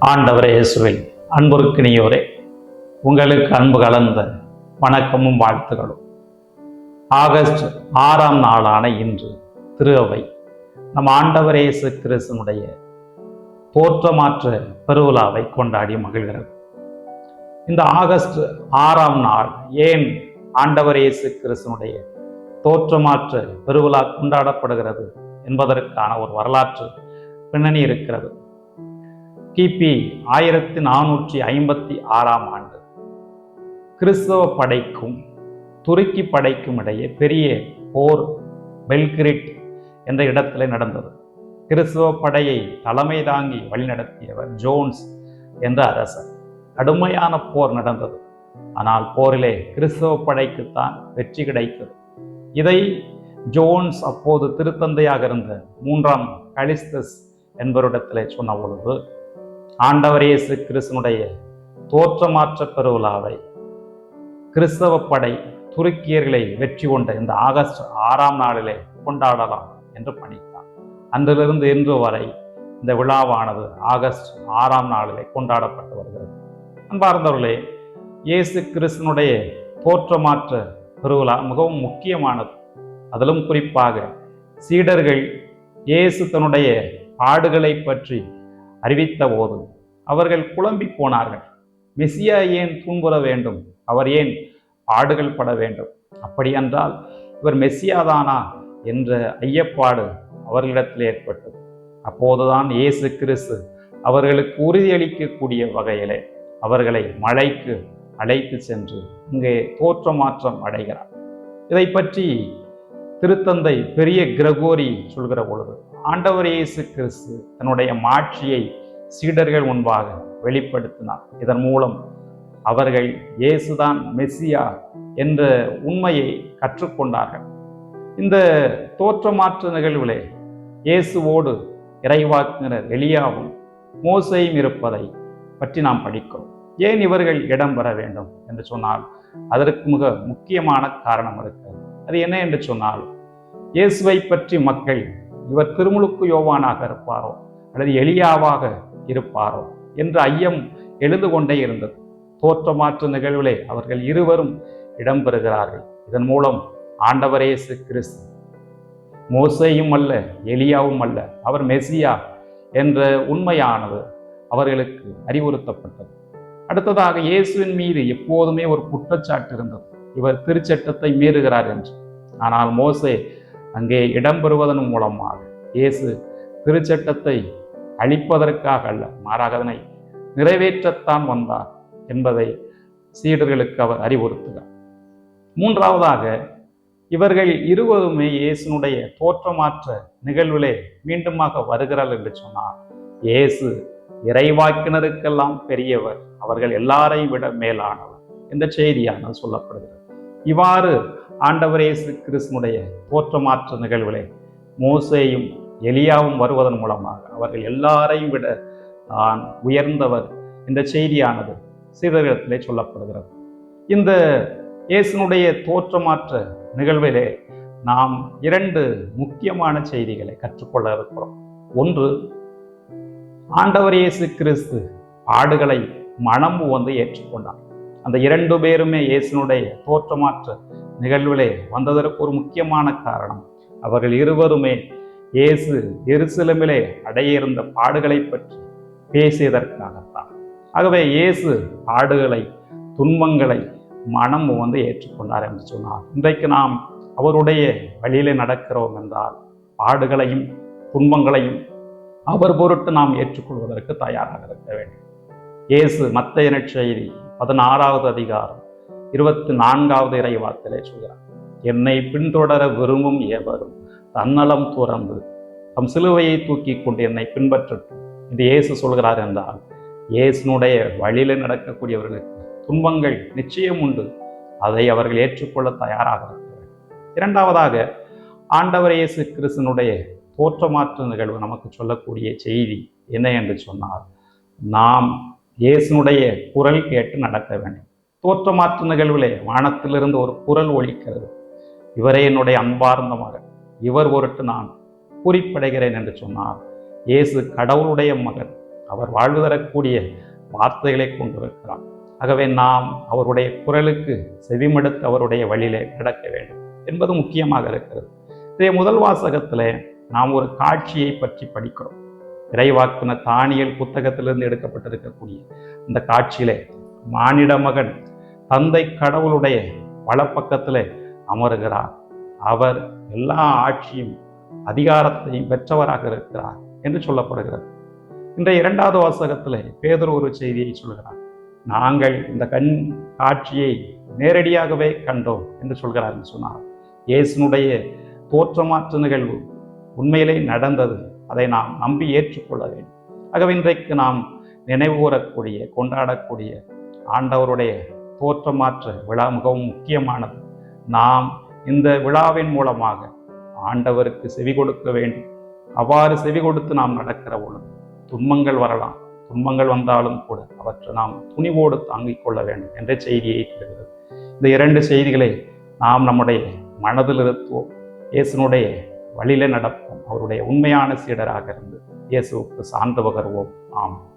ஆண்டவரே இயேசுவில் அன்புருக்கினியோரே, உங்களுக்கு அன்பு கலந்த வணக்கமும் வாழ்த்துகளும். ஆகஸ்ட் 6ஆம் நாளான இன்று திரு அவை நம் ஆண்டவர் இயேசு கிறிஸ்துனுடைய தோற்றமாற்ற பெருவிழாவை கொண்டாடி மகிழ்கிறது. இந்த ஆகஸ்ட் 6ஆம் நாள் ஏன் ஆண்டவர் இயேசு கிறிஸ்துனுடைய தோற்றமாற்ற பெருவிழா கொண்டாடப்படுகிறது என்பதற்கான ஒரு வரலாற்று பின்னணி இருக்கிறது. கிபி 1456ஆம் ஆண்டு கிறிஸ்தவ படைக்கும் துருக்கி படைக்கும் இடையே பெரிய போர் பெல்கிரிட் என்ற இடத்துல நடந்தது. கிறிஸ்தவ படையை தலைமை தாங்கி வழிநடத்தியவர் ஜோன்ஸ் என்ற அரசர். கடுமையான போர் நடந்தது. ஆனால் போரிலே கிறிஸ்தவ படைக்குத்தான் வெற்றி கிடைத்தது. இதை ஜோன்ஸ் அப்போது திருத்தந்தையாக இருந்த 3ஆம் கலிஸ்டஸ் என்பவரிடத்திலே சொன்ன பொழுது ஆண்டவர் இயேசு கிறிஸ்துனுடைய தோற்றமாற்ற பெருவிழாவை கிறிஸ்தவ படை துருக்கியர்களை வெற்றி கொண்ட இந்த ஆகஸ்ட் 6ஆம் நாளிலே கொண்டாடலாம் என்று பணித்தார். அன்றிலிருந்து இன்று வரை இந்த விழாவானது ஆகஸ்ட் 6ஆம் நாளிலே கொண்டாடப்பட்டு வருகிறது. அன்பார்ந்தவர்களே, இயேசு கிறிஸ்துனுடைய தோற்றமாற்ற பெருவிழா மிகவும் முக்கியமானது. அதிலும் குறிப்பாக சீடர்கள் இயேசு தன்னுடைய பாடுகளை பற்றி அறிவித்த போது அவர்கள் குழம்பி போனார்கள். மெசியா ஏன் துன்புற வேண்டும்? அவர் ஏன் பாடுகள் பட வேண்டும்? அப்படி என்றால் இவர் மெசியாதானா என்ற ஐயப்பாடு அவர்களிடத்தில் ஏற்பட்டது. அப்போதுதான் இயேசு கிறிஸ்து அவர்களுக்கு உறுதியளிக்கக்கூடிய வகையிலே அவர்களை மலைக்கு அழைத்து சென்று இங்கே தோற்றமாற்றம் அடைகிறார். இதை பற்றி திருத்தந்தை பெரிய கிரகோரி சொல்கிற பொழுது ஆண்டவர் இயேசு கிறிஸ்து தன்னுடைய மாட்சியை சீடர்கள் முன்பாக வெளிப்படுத்தினார். இதன் மூலம் அவர்கள் இயேசுதான் மெசியா என்ற உண்மையை கற்றுக்கொண்டார்கள். இந்த தோற்றமாற்று நிகழ்விலே இயேசுவோடு இறைவாக்கினர் எலியாவும் மோசேயும் இருப்பதை பற்றி நாம் படிக்கிறோம். ஏன் இவர்கள் இடம்பெற வேண்டும் என்று சொன்னால் அதற்கு மிக முக்கியமான காரணம் இருக்கிறது. அது என்ன என்று சொன்னால், இயேசுவை பற்றி மக்கள் இவர் திருமுழுக்கு யோவானாக இருப்பாரோ அல்லது எலியாவாக இருப்பாரோ என்ற ஐயம் எழுந்து கொண்டே இருந்தது. தோற்றமாற்று நிகழ்விலே அவர்கள் இருவரும் இடம்பெறுகிறார்கள். இதன் மூலம் ஆண்டவர் இயேசு கிறிஸ்து மோசேயும் அல்ல, எலியாவும் அல்ல, அவர் மெசியா என்ற உண்மையானது அவர்களுக்கு அறிவுறுத்தப்பட்டது. அடுத்ததாக இயேசுவின் மீது எப்போதுமே ஒரு குற்றச்சாட்டு இருந்தது, இவர் திருச்சட்டத்தை மீறுகிறார் என்று. ஆனால் மோசே அங்கே இடம்பெறுவதன் மூலமாக இயேசு திருச்சட்டத்தை அழிப்பதற்காக அல்ல, மாறாக அதனை நிறைவேற்றத்தான் வந்தார் என்பதை சீடர்களுக்கு அவர் அறிவுறுத்துகிறார். மூன்றாவதாக இவர்கள் இருவருமே இயேசுனுடைய தோற்றமாற்ற நிகழ்விலே மீண்டுமாக வருகிறார் என்று சொன்னார். இயேசு இறைவாக்கினருக்கெல்லாம் பெரியவர், அவர்கள் எல்லாரையும் விட மேலானவர் என்ற செய்தியானது சொல்லப்படுகிறது. இவ்வாறு ஆண்டவர் இயேசு கிறிஸ்துனுடைய தோற்றமாற்ற நிகழ்விலே மோசேயும் எலியாவும் வருவதன் மூலமாக அவர்கள் எல்லாரையும் விட தான் உயர்ந்தவர் என்ற செய்தியானது சீடர்களிடத்திலே சொல்லப்படுகிறது. இந்த இயேசுனுடைய தோற்றமாற்ற நிகழ்விலே நாம் 2 முக்கியமான செய்திகளை கற்றுக்கொள்ள இருக்கிறோம். ஒன்று, ஆண்டவர் இயேசு கிறிஸ்து பாடுகளை மனம் வந்து ஏற்றுக்கொண்டார். அந்த 2 பேருமே இயேசுனுடைய தோற்றமாற்ற நிகழ்விலே வந்ததற்கு ஒரு முக்கியமான காரணம், அவர்கள் இருவருமே இயேசு எருசலேமிலே அடைய இருந்த பாடுகளை பற்றி பேசியதற்காகத்தான். ஆகவே இயேசு பாடுகளை துன்பங்களை மனம் வந்து ஏற்றுக்கொண்டார் என்று சொன்னார். இன்றைக்கு நாம் அவருடைய வழியிலே நடக்கிறோம் என்றால் பாடுகளையும் துன்பங்களையும் அவர் பொருட்டு நாம் ஏற்றுக்கொள்வதற்கு தயாராக இருக்க வேண்டும். இயேசு மத்தேயு நற்செய்தி 16வது அதிகாரம் 24வது இறைவாக்கிலே சொல்கிறார், என்னை பின்தொடர விரும்பும் எவரும் தன்னலம் துறந்து தம் சிலுவையை தூக்கி கொண்டு என்னை பின்பற்றட்டும் என்று இயேசு சொல்கிறார் என்றால், இயேசுனுடைய வழியில நடக்கக்கூடியவர்களுக்கு துன்பங்கள் நிச்சயம் உண்டு. அதை அவர்கள் ஏற்றுக்கொள்ள தயாராக இருக்கிறார்கள். இரண்டாவதாக, ஆண்டவர் இயேசு கிறிஸ்துனுடைய தோற்றமாற்று நிகழ்வு நமக்கு சொல்லக்கூடிய செய்தி என்ன என்று சொன்னால், நாம் இயேசுனுடைய குரல் கேட்டு நடக்க வேண்டும். தோற்றமாற்று நிகழ்விலே வானத்திலிருந்து ஒரு குரல் ஒலிக்கிறது, இவரே என்னுடைய அன்பார்ந்த மகன், இவர் பொருட்டு நான் குறிப்படைகிறேன் என்று சொன்னார். இயேசு கடவுளுடைய மகன். அவர் வாழ்வு தரக்கூடிய வார்த்தைகளை கொண்டிருக்கிறார். ஆகவே நாம் அவருடைய குரலுக்கு செவிமடுத்து அவருடைய வழியிலே நடக்க வேண்டும் என்பது முக்கியமாக இருக்கிறது. இதே முதல் வாசகத்தில் நாம் ஒரு காட்சியை பற்றி படிக்கிறோம். இறைவாக்குனர் தானியேல் புத்தகத்திலிருந்து எடுக்கப்பட்டிருக்கக்கூடிய அந்த காட்சியிலே மானிட மகன் தந்தை கடவுளுடைய வலப்பக்கத்திலே அமருகிறார். அவர் எல்லா ஆட்சியும் அதிகாரத்தையும் பெற்றவராக இருக்கிறார் என்று சொல்லப்படுகிறது. இன்றைய இரண்டாவது வாசகத்தில் பேதுரு ஒரு செய்தியை சொல்கிறார். நாங்கள் இந்த காட்சியை நேரடியாகவே கண்டோம் என்று சொல்கிறார் என்று சொன்னார். இயேசுனுடைய தோற்றமாற்று நிகழ்வு உண்மையிலே நடந்தது. அதை நாம் நம்பி ஏற்றுக்கொள்ள வேண்டும். ஆகவே இன்றைக்கு நாம் நினைவு கூறக்கூடிய கொண்டாடக்கூடிய ஆண்டவருடைய தோற்றமாற்று விழா மிகவும் முக்கியமானது. நாம் இந்த விழாவின் மூலமாக ஆண்டவருக்கு செவி கொடுக்க வேண்டும். அவ்வாறு செவி கொடுத்து நாம் நடக்கிற பொழுது துன்பங்கள் வரலாம். துன்பங்கள் வந்தாலும் கூட அவற்றை நாம் துணிவோடு தாங்கிக் கொள்ள வேண்டும் என்ற செய்தியை தருகிறது. இந்த இரண்டு செய்திகளை நாம் நம்முடைய மனதில் இருத்துவோம். இயேசுனுடைய வழியில நடப்போம். அவருடைய உண்மையான சீடராக இருந்து இயேசுவுக்கு சார்ந்து பகர்வோம். ஆம்.